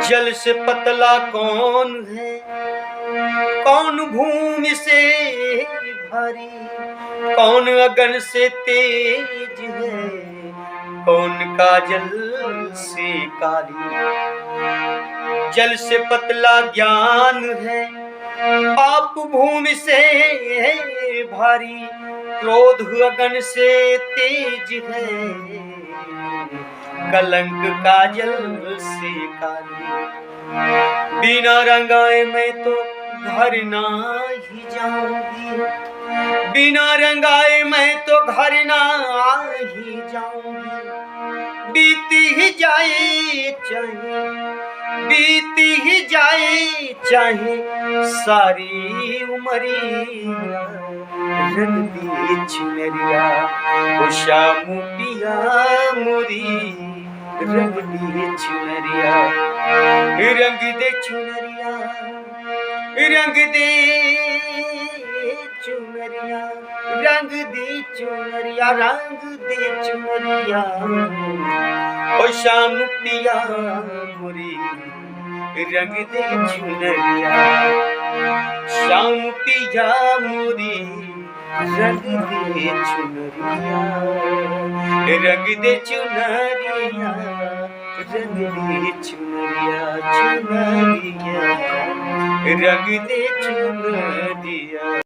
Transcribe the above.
जल से पतला कौन है, कौन भूमि से भारी, कौन अगन से तेज है, कौन काजल से काली। जल से पतला ज्ञान है, पाप भूमि से भारी, क्रोध अगन से तेज है, कलंक काजल से काली। बिना रंगाए मैं तो घर ना ही जाऊंगी, बिना रंगाए मैं तो घर ना ही जाऊंगी। बीती ही जाए चाहे, बीती ही जाए चाहे सारी उमरिया, रंग दे चुनरिया ओ शाम पिया मोरी, रंग दे चुनरिया, रंग दे चुनरिया, रंग दे चुनरिया, रंग दे चुनरिया, रंग दे चुनरिया ओ शाम पिया मोरी, रंग दे चुनरिया, शाम पिया मोरी, रंग दे चुनरिया, रंग दे चुनरिया, रंग दे चुनरिया, चुनरिया, रंग दे चुनरिया।